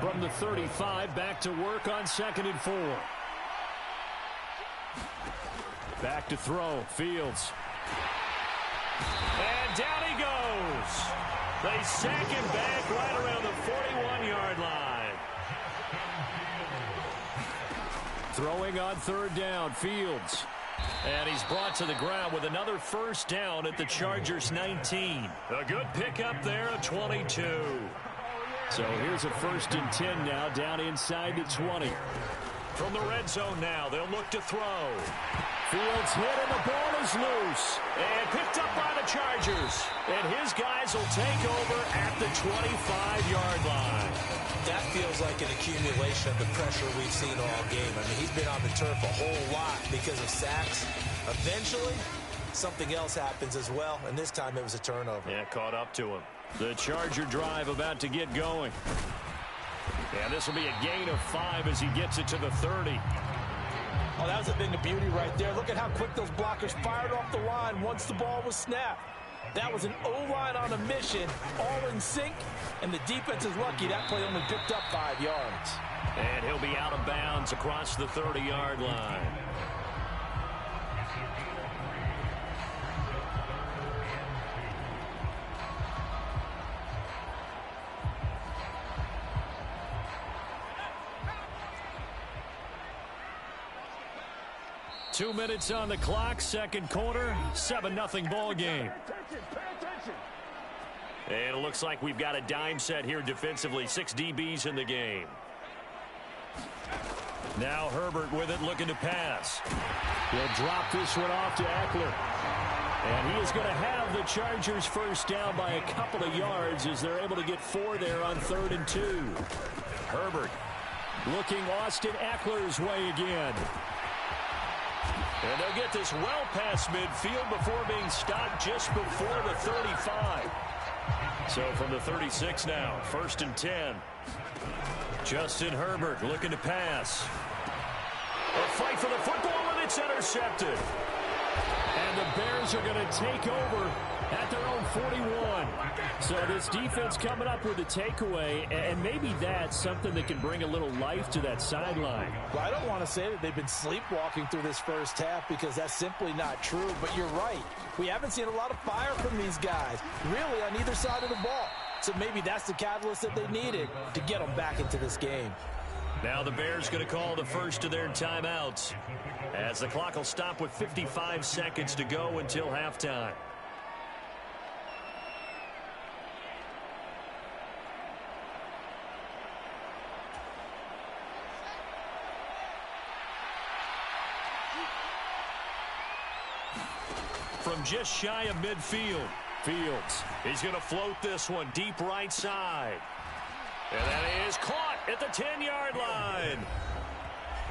From the 35, back to work on 2nd and 4. Back to throw, Fields. And down he goes. They sack him back right around the 41-yard line. Throwing on 3rd down, Fields. And he's brought to the ground with another first down at the Chargers' 19. A good pickup there at 22. So here's a 1st and 10 now, down inside the 20. From the red zone now, they'll look to throw. Fields hit and the ball is loose. And picked up by the Chargers. And his guys will take over at the 25-yard line. That feels like an accumulation of the pressure we've seen all game. I mean, he's been on the turf a whole lot because of sacks. Eventually, something else happens as well, and this time it was a turnover. Yeah, caught up to him. The Charger drive about to get going. And this will be a gain of 5 as he gets it to the 30. Oh, that was a thing of beauty right there. Look at how quick those blockers fired off the line once the ball was snapped. That was an O-line on a mission, all in sync, and the defense is lucky that play only picked up 5 yards. And he'll be out of bounds across the 30-yard line. Two minutes on the clock, 2nd quarter, 7-0 ball game. And it looks like we've got a dime set here defensively. 6 DBs in the game. Now Herbert with it, looking to pass. He'll drop this one off to Eckler. And he is going to have the Chargers first down by a couple of yards as they're able to get 4 there on 3rd and 2. Herbert looking Austin Eckler's way again. And they'll get this well past midfield before being stopped just before the 35. So from the 36 now, 1st and 10. Justin Herbert looking to pass. A fight for the football, and it's intercepted. And the Bears are going to take over at their own 41. So this defense coming up with a takeaway, and maybe that's something that can bring a little life to that sideline. Well, I don't want to say that they've been sleepwalking through this first half because that's simply not true, but you're right. We haven't seen a lot of fire from these guys, really on either side of the ball. So maybe that's the catalyst that they needed to get them back into this game. Now the Bears going to call the first of their timeouts as the clock will stop with 55 seconds to go until halftime. From just shy of midfield, Fields, he's going to float this one deep right side. And that is caught at the 10-yard line.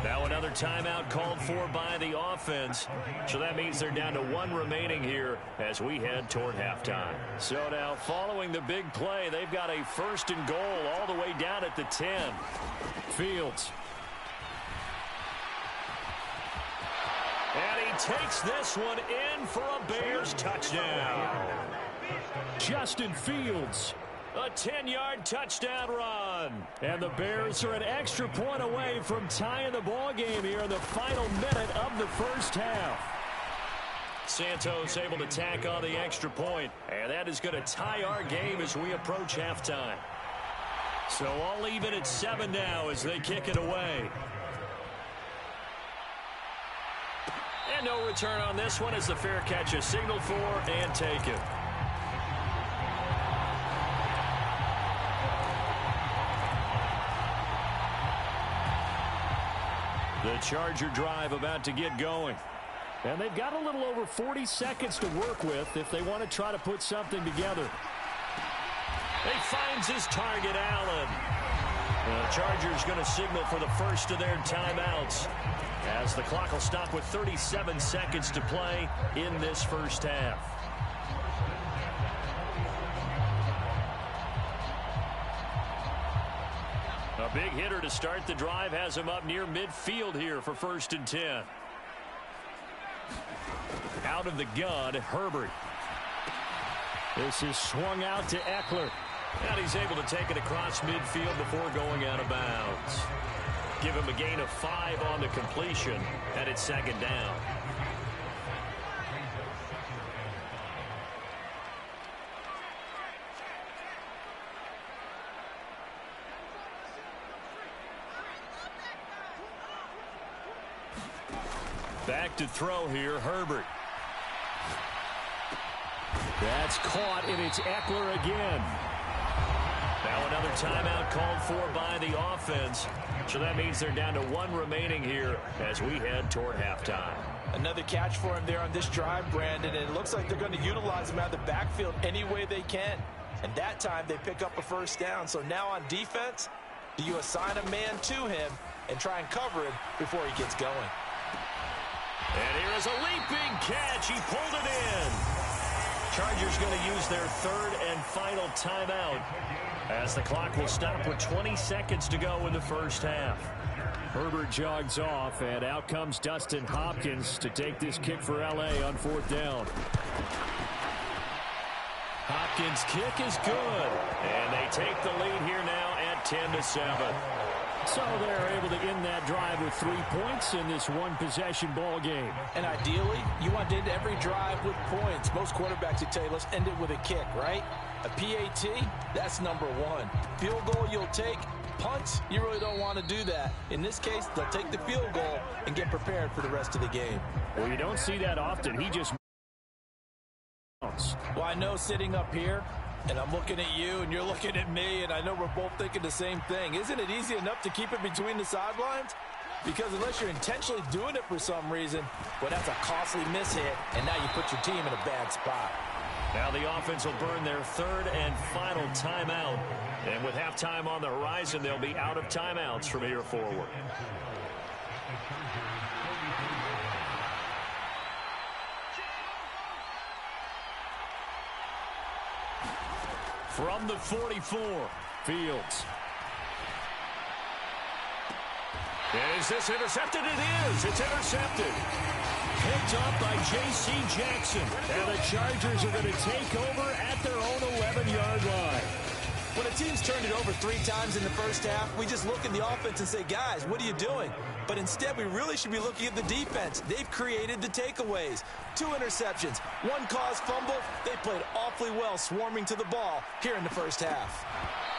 Now another timeout called for by the offense. So that means they're down to 1 remaining here as we head toward halftime. So now following the big play, they've got a 1st and goal all the way down at the 10. Fields. And he takes this one in for a Bears touchdown. Justin Fields. A 10-yard touchdown run. And the Bears are an extra point away from tying the ball game here in the final minute of the first half. Santos able to tack on the extra point. And that is going to tie our game as we approach halftime. So all even at 7 now as they kick it away. And no return on this one as the fair catch is signaled for and taken. The Charger drive about to get going. And they've got a little over 40 seconds to work with if they want to try to put something together. He finds his target, Allen. The Chargers going to signal for the first of their timeouts as the clock will stop with 37 seconds to play in this first half. A big hitter to start the drive has him up near midfield here for 1st and 10. Out of the gun, Herbert. This is swung out to Eckler. And he's able to take it across midfield before going out of bounds. Give him a gain of 5 on the completion, and it's second down. Back to throw here, Herbert. That's caught, and it's Eckler again. Now another timeout called for by the offense. So that means they're down to 1 remaining here as we head toward halftime. Another catch for him there on this drive, Brandon, and it looks like they're going to utilize him out of the backfield any way they can. And that time they pick up a first down. So now on defense, do you assign a man to him and try and cover him before he gets going? And here is a leaping catch. He pulled it in. Chargers going to use their 3rd and final timeout as the clock will stop with 20 seconds to go in the first half. Herbert jogs off, and out comes Dustin Hopkins to take this kick for L.A. on 4th down. Hopkins' kick is good, and they take the lead here now at 10-7. So they're able to end that drive with 3 points in this one-possession ball game. And ideally, you want to end every drive with points. Most quarterbacks would tell you, let's end it with a kick, right? A PAT, that's number 1. Field goal you'll take. Punts, you really don't want to do that. In this case, they'll take the field goal and get prepared for the rest of the game. Well, you don't see that often. He just... Well, I know sitting up here, and I'm looking at you, and you're looking at me, and I know we're both thinking the same thing. Isn't it easy enough to keep it between the sidelines? Because unless you're intentionally doing it for some reason, well, that's a costly mishit, and now you put your team in a bad spot. Now the offense will burn their 3rd and final timeout. And with halftime on the horizon, they'll be out of timeouts from here forward. From the 44, Fields. Is this intercepted? It is. It's intercepted. Picked up by J.C. Jackson. And the Chargers are going to take over at their own 11-yard line. When a team's turned it over 3 times in the first half, we just look at the offense and say, guys, what are you doing? But instead, we really should be looking at the defense. They've created the takeaways. 2 interceptions, 1 caused fumble. They played awfully well swarming to the ball here in the first half.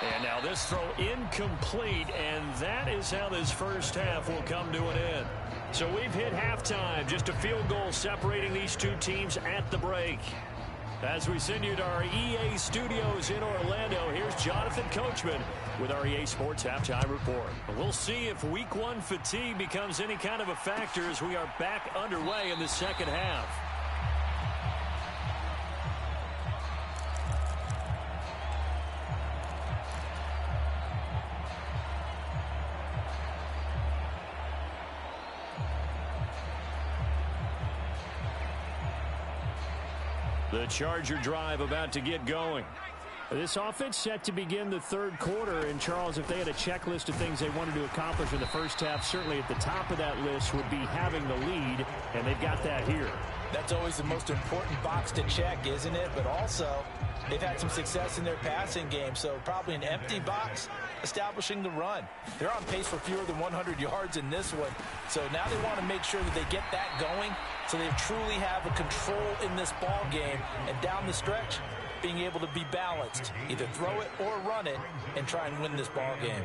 And now this throw incomplete, and that is how this first half will come to an end. So we've hit halftime, just a field goal separating these 2 teams at the break. As we send you to our EA studios in Orlando, here's Jonathan Coachman with our EA Sports Halftime Report. We'll see if Week 1 fatigue becomes any kind of a factor as we are back underway in the second half. The Charger drive about to get going. This offense set to begin the 3rd quarter. And, Charles, if they had a checklist of things they wanted to accomplish in the first half, certainly at the top of that list would be having the lead, and they've got that here. That's always the most important box to check, isn't it? But also, they've had some success in their passing game, so probably an empty box establishing the run. They're on pace for fewer than 100 yards in this one, so now they want to make sure that they get that going so they truly have a control in this ball game, and down the stretch, being able to be balanced, either throw it or run it, and try and win this ball game.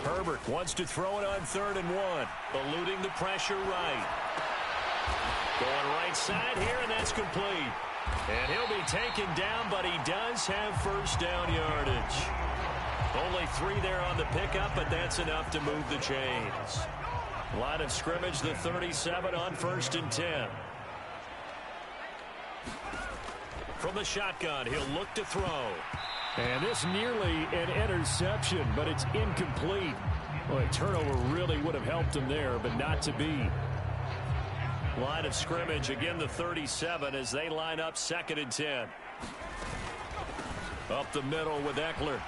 Herbert wants to throw it on 3rd and 1, eluding the pressure right. Going right side here, and that's complete. And he'll be taken down, but he does have first down yardage. Only 3 there on the pickup, but that's enough to move the chains. Line of scrimmage, the 37 on 1st and 10. From the shotgun, he'll look to throw. And this nearly an interception, but it's incomplete. Well, a turnover really would have helped him there, but not to be. Line of scrimmage, again the 37 as they line up 2nd and 10. Up the middle with Eckler.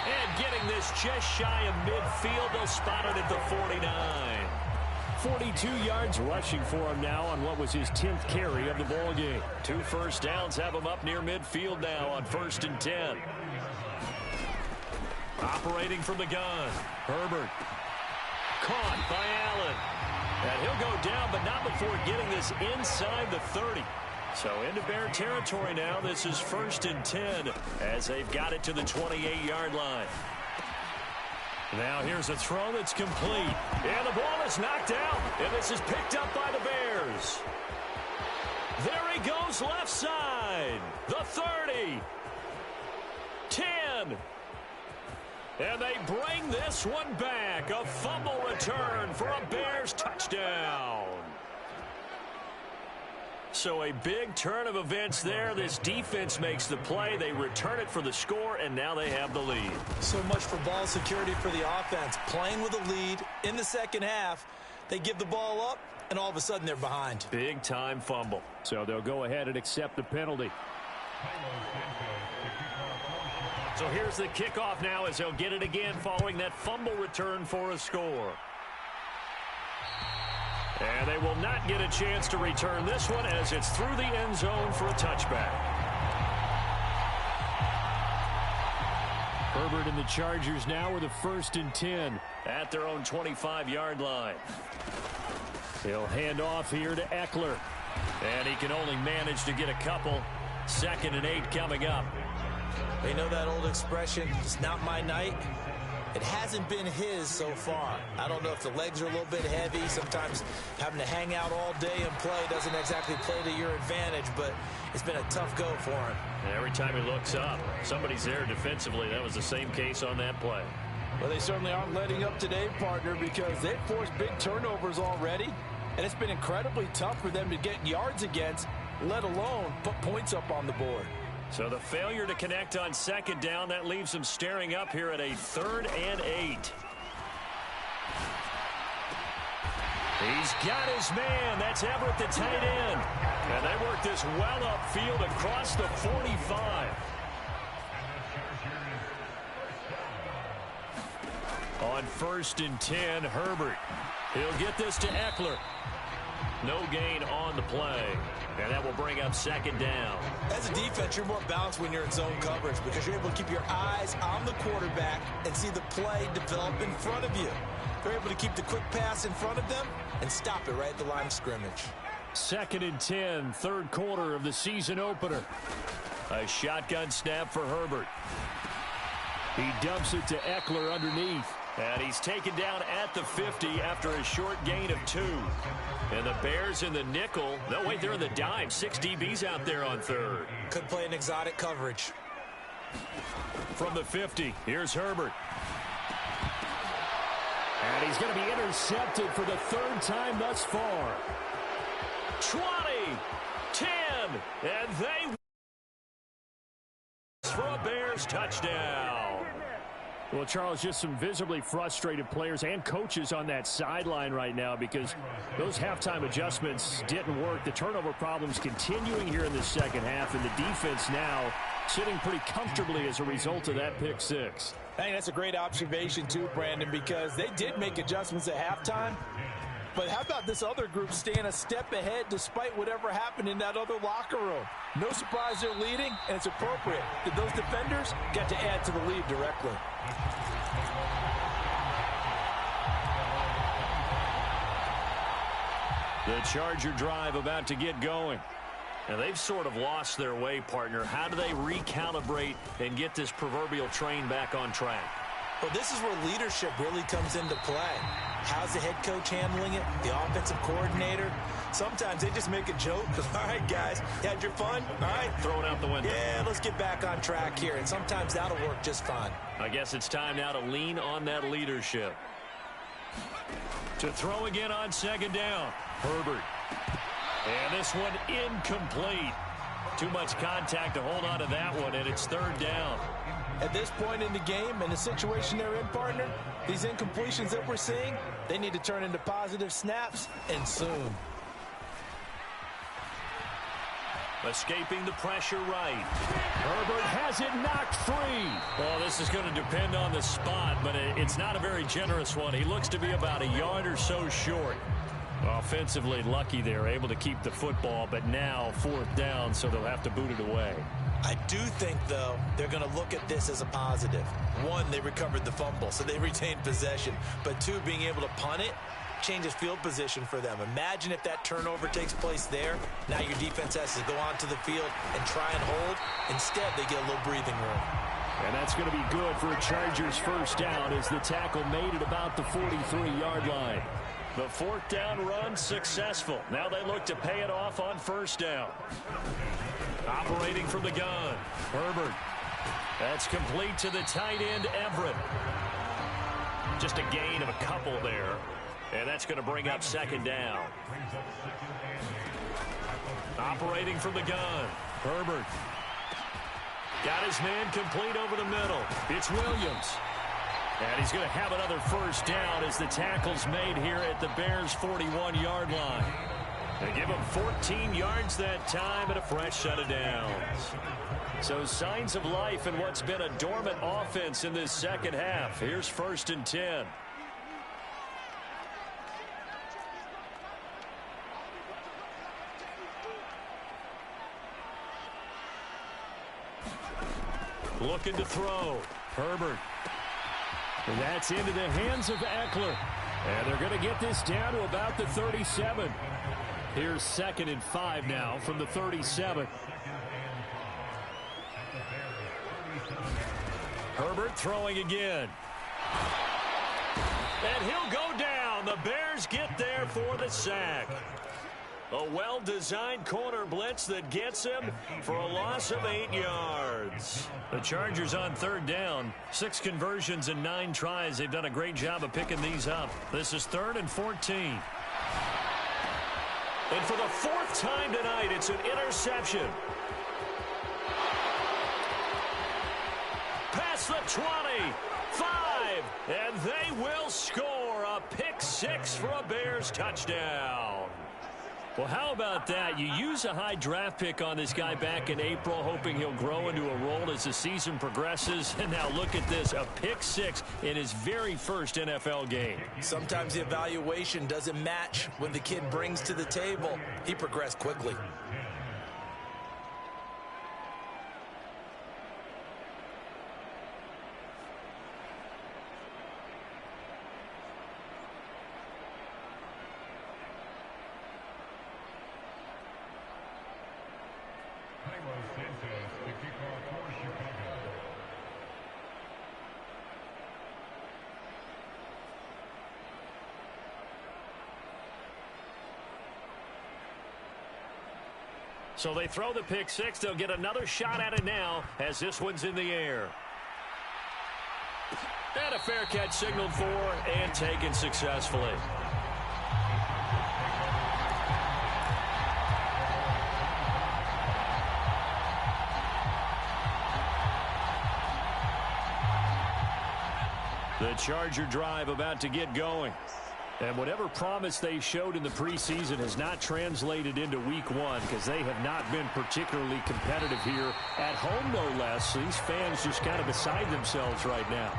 And getting this just shy of midfield, they'll spot it at the 49. 42 yards rushing for him now on what was his 10th carry of the ball game. 2 first downs have him up near midfield now on 1st and 10. Operating from the gun, Herbert. Caught by Allen. And he'll go down, but not before getting this inside the 30. So into Bear territory now. This is 1st and 10 as they've got it to the 28-yard line. Now here's a throw that's complete. And the ball is knocked out. And this is picked up by the Bears. There he goes left side. The 30. 10. And they bring this one back. A fumble return for a Bears touchdown. So a big turn of events there. This defense makes the play. They return it for the score, and now they have the lead. So much for ball security for the offense. Playing with a lead in the second half. They give the ball up, and all of a sudden they're behind. Big-time fumble. So they'll go ahead and accept the penalty. So here's the kickoff now as they'll get it again following that fumble return for a score. And they will not get a chance to return this one as it's through the end zone for a touchback. Herbert and the Chargers now with a 1st and 10 at their own 25-yard line. He'll hand off here to Eckler. And he can only manage to get a couple. 2nd and 8 coming up. They know that old expression, it's not my night. It hasn't been his so far. I don't know if the legs are a little bit heavy. Sometimes having to hang out all day and play doesn't exactly play to your advantage, but it's been a tough go for him. And every time he looks up, somebody's there defensively. That was the same case on that play. Well, they certainly aren't letting up today, partner, because they've forced big turnovers already, and it's been incredibly tough for them to get yards against, let alone put points up on the board. So the failure to connect on 2nd down, that leaves them staring up here at a 3rd and 8. He's got his man. That's Everett, the tight end. And they work this well upfield across the 45. On 1st and 10, Herbert. He'll get this to Eckler. No gain on the play. And that will bring up 2nd down. As a defense, you're more balanced when you're in zone coverage because you're able to keep your eyes on the quarterback and see the play develop in front of you. They're able to keep the quick pass in front of them and stop it right at the line of scrimmage. 2nd and 10, 3rd quarter of the season opener. A shotgun snap for Herbert. He dumps it to Eckler underneath. And he's taken down at the 50 after a short gain of 2. And the Bears in the nickel. No, wait, they're in the dime. 6 DBs out there on 3rd. Could play an exotic coverage. From the 50, here's Herbert. And he's going to be intercepted for the 3rd time thus far. 20, 10, and they for a Bears touchdown. Well, Charles, just some visibly frustrated players and coaches on that sideline right now because those halftime adjustments didn't work. The turnover problems continuing here in the second half, and the defense now sitting pretty comfortably as a result of that pick 6. I think that's a great observation too, Brandon, because they did make adjustments at halftime. But how about this other group staying a step ahead despite whatever happened in that other locker room? No surprise they're leading, and it's appropriate that those defenders get to add to the lead directly. The Charger drive about to get going. And they've sort of lost their way, partner. How do they recalibrate and get this proverbial train back on track? Well, this is where leadership really comes into play. How's the head coach handling it? The offensive coordinator? Sometimes they just make a joke. All right, guys, you had your fun? All right. Throw it out the window. Yeah, let's get back on track here. And sometimes that'll work just fine. I guess it's time now to lean on that leadership. To throw again on 2nd down. Herbert. And this one incomplete. Too much contact to hold on to that one, and it's 3rd down. At this point in the game and the situation they're in, partner, these incompletions that we're seeing, they need to turn into positive snaps, and soon. Escaping the pressure right. Herbert has it knocked free. Well, this is going to depend on the spot, but it's not a very generous one. He looks to be about a yard or so short. Offensively lucky they're able to keep the football, but now 4th down, so they'll have to boot it away. I do think, though, they're going to look at this as a positive. 1, they recovered the fumble, so they retained possession. But 2, being able to punt it changes field position for them. Imagine if that turnover takes place there. Now your defense has to go onto the field and try and hold. Instead, they get a little breathing room. And that's going to be good for a Chargers 1st down as the tackle made it about the 43-yard line. The 4th down run successful. Now they look to pay it off on 1st down. Operating from the gun, Herbert. That's complete to the tight end, Everett. Just a gain of a couple there. And that's going to bring up 2nd down. Operating from the gun, Herbert. Got his man complete over the middle. It's Williams. And he's going to have another 1st down as the tackle's made here at the Bears' 41-yard line. They give him 14 yards that time and a fresh set of downs. So signs of life in what's been a dormant offense in this 2nd half. Here's 1st and 10. Looking to throw. Herbert. And that's into the hands of Eckler. And they're going to get this down to about the 37. Here's 2nd and 5 now from the 37. Herbert throwing again. And he'll go down. The Bears get there for the sack. A well-designed corner blitz that gets him for a loss of 8 yards. The Chargers on 3rd down. 6 conversions and 9 tries. They've done a great job of picking these up. This is 3rd and 14. And for the 4th time tonight, it's an interception. Past the 20, 5, and they will score a pick 6 for a Bears touchdown. Well, how about that? You use a high draft pick on this guy back in April, hoping he'll grow into a role as the season progresses. And now look at this, a pick 6 in his very first NFL game. Sometimes the evaluation doesn't match what the kid brings to the table. He progressed quickly. So they throw the pick 6. They'll get another shot at it now as this one's in the air. And a fair catch signaled for and taken successfully. The Charger drive about to get going. And whatever promise they showed in the preseason has not translated into week 1 because they have not been particularly competitive here at home, no less. These fans just kind of beside themselves right now.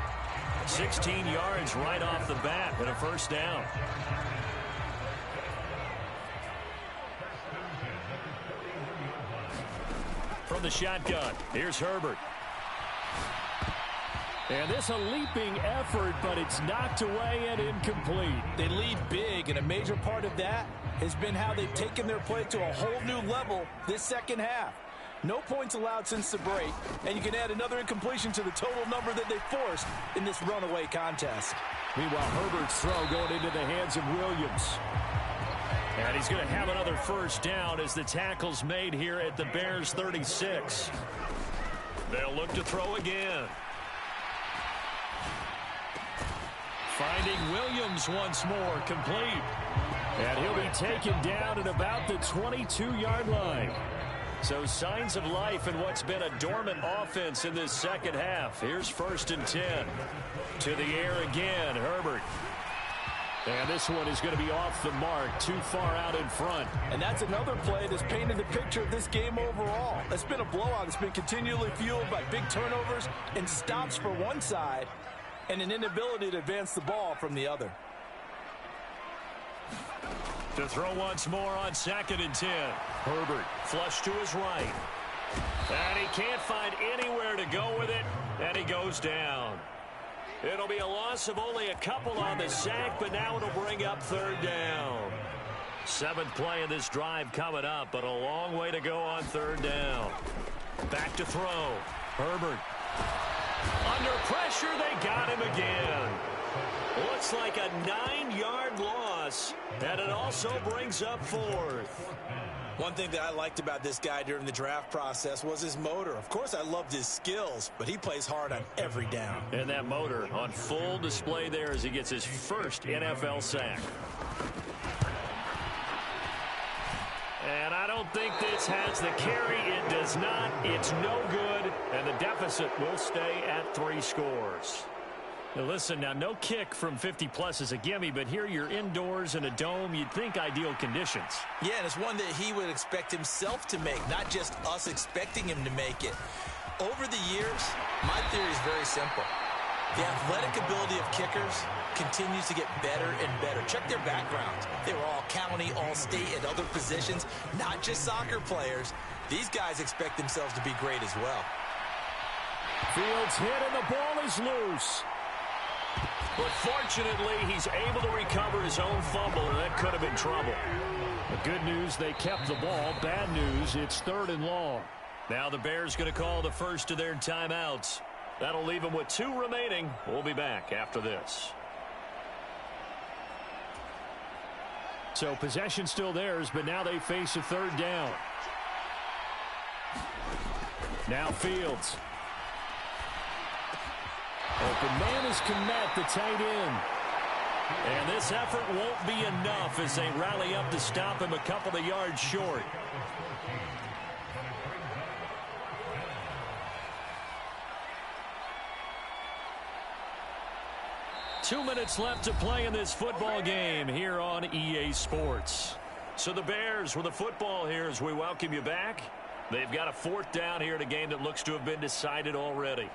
16 yards right off the bat and a 1st down. From the shotgun, here's Herbert. And this a leaping effort, but it's knocked away and incomplete. They lead big, and a major part of that has been how they've taken their play to a whole new level this 2nd half. No points allowed since the break, and you can add another incompletion to the total number that they forced in this runaway contest. Meanwhile, Herbert's throw going into the hands of Williams. And he's going to have another 1st down as the tackle's made here at the Bears' 36. They'll look to throw again. Finding Williams once more, complete. And he'll be taken down at about the 22-yard line. So signs of life in what's been a dormant offense in this 2nd half. Here's 1st and 10. To the air again, Herbert. And this one is going to be off the mark, too far out in front. And that's another play that's painted the picture of this game overall. It's been a blowout. It's been continually fueled by big turnovers and stops for one side, and an inability to advance the ball from the other. To throw once more on 2nd and 10. Herbert flush to his right. And he can't find anywhere to go with it, and he goes down. It'll be a loss of only a couple on the sack, but now it'll bring up 3rd down. 7th play of this drive coming up, but a long way to go on 3rd down. Back to throw. Herbert. Under pressure, they got him again. Looks like a 9-yard loss, and it also brings up 4th. One thing that I liked about this guy during the draft process was his motor. Of course, I loved his skills, but he plays hard on every down. And that motor on full display there as he gets his first NFL sack. And I don't think this has the carry. It does not. It's no good. And the deficit will stay at 3 scores. Now listen, now no kick from 50-plus is a gimme, but here you're indoors in a dome. You'd think ideal conditions. Yeah, and it's one that he would expect himself to make, not just us expecting him to make it. Over the years, my theory is very simple. The athletic ability of kickers continues to get better and better. Check their backgrounds. They were all county, all state, at other positions, not just soccer players. These guys expect themselves to be great as well. Fields hit and the ball is loose. But fortunately, he's able to recover his own fumble, and that could have been trouble. The good news, they kept the ball. Bad news, it's 3rd and long. Now the Bears going to call the first of their timeouts. That'll leave them with 2 remaining. We'll be back after this. So possession still theirs, but now they face a 3rd down. Now Fields. Open man is Kmet, the tight end. And this effort won't be enough as they rally up to stop him a couple of yards short. Two minutes left to play in this football game here on EA Sports. So the Bears with the football here as we welcome you back. They've got a 4th down here in a game that looks to have been decided already.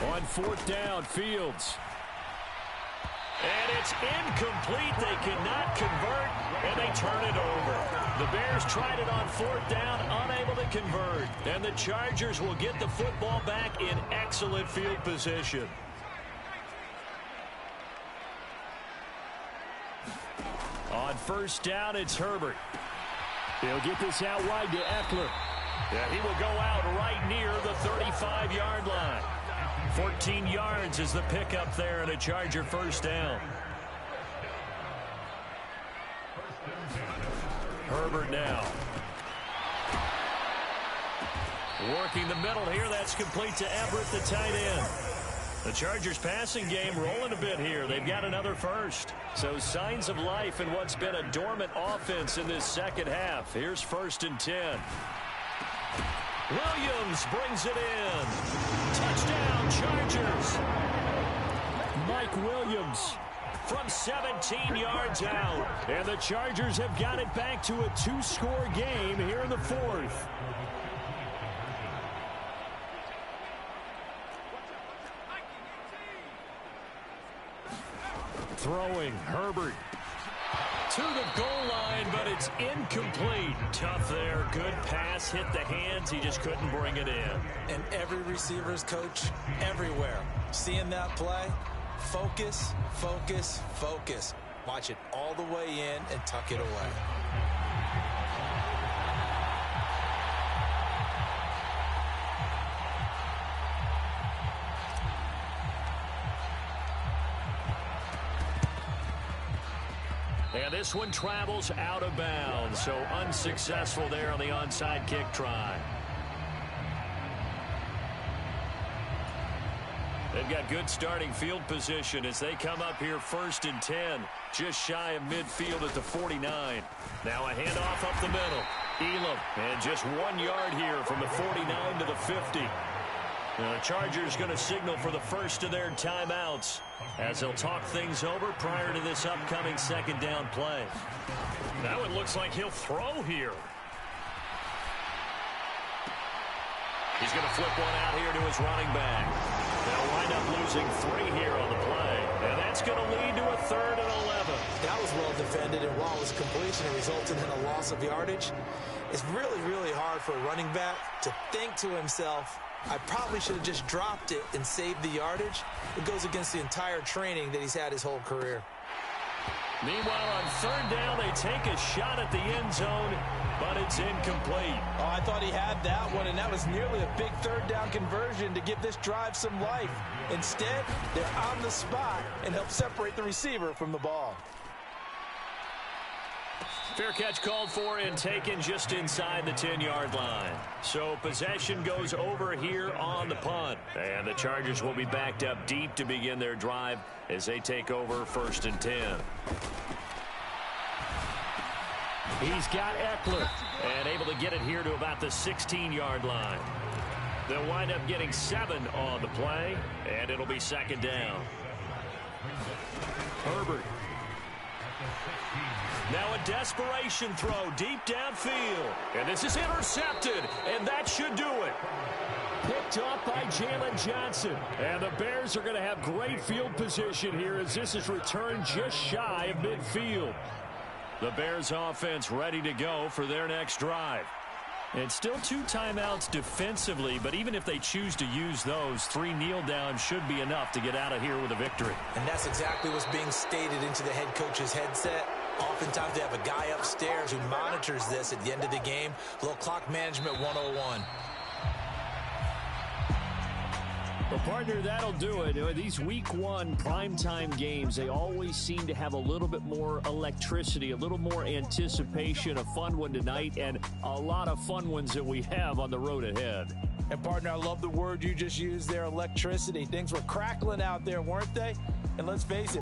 On 4th down, Fields. And it's incomplete. They cannot convert, and they turn it over. The Bears tried it on 4th down, unable to convert. And the Chargers will get the football back in excellent field position. On 1st down, it's Herbert. He'll get this out wide to Eckler. Yeah, he will go out right near the 35-yard line. 14 yards is the pickup there and a Charger 1st down. Herbert now. Working the middle here. That's complete to Everett, the tight end. The Chargers passing game rolling a bit here. They've got another first. So signs of life in what's been a dormant offense in this second half. Here's 1st and 10. Williams brings it in. Touchdown, Chargers. Mike Williams from 17 yards out. And the Chargers have got it back to a 2-score game here in the 4th. Throwing, Herbert. To the goal line, but it's incomplete. Tough there. Good pass. Hit the hands. He just couldn't bring it in. And every receiver's coach everywhere. Seeing that play, focus, focus, focus. Watch it all the way in and tuck it away. And this one travels out of bounds, so unsuccessful there on the onside kick try. They've got good starting field position as they come up here 1st and 10, just shy of midfield at the 49. Now a handoff up the middle. Elam, and just 1 yard here from the 49 to the 50. The Chargers going to signal for the first of their timeouts as they'll talk things over prior to this upcoming 2nd down play. Now it looks like he'll throw here. He's going to flip one out here to his running back. They'll wind up losing 3 here on the play. And that's going to lead to a 3rd and 11. That was well defended, and while it was a completion, it resulted in a loss of yardage. It's really, really hard for a running back to think to himself, I probably should have just dropped it and saved the yardage. It goes against the entire training that he's had his whole career. Meanwhile, on 3rd down, they take a shot at the end zone, but it's incomplete. Oh, I thought he had that one, and that was nearly a big 3rd down conversion to give this drive some life. Instead, they're on the spot and help separate the receiver from the ball. Fair catch called for and taken just inside the 10-yard line. So possession goes over here on the punt. And the Chargers will be backed up deep to begin their drive as they take over 1st and 10. He's got Eckler and able to get it here to about the 16-yard line. They'll wind up getting 7 on the play, and it'll be 2nd down. Herbert. Now a desperation throw deep downfield. And this is intercepted, and that should do it. Picked up by Jalen Johnson. And the Bears are going to have great field position here as this is returned just shy of midfield. The Bears offense ready to go for their next drive. And still 2 timeouts defensively, but even if they choose to use those, 3 kneel downs should be enough to get out of here with a victory. And that's exactly what's being stated into the head coach's headset. Oftentimes they have a guy upstairs who monitors this at the end of the game. A little clock management 101. Well, partner, that'll do it. These Week 1 primetime games, they always seem to have a little bit more electricity, a little more anticipation. A fun one tonight, and a lot of fun ones that we have on the road ahead. And, partner, I love the word you just used there, electricity. Things were crackling out there, weren't they? And let's face it.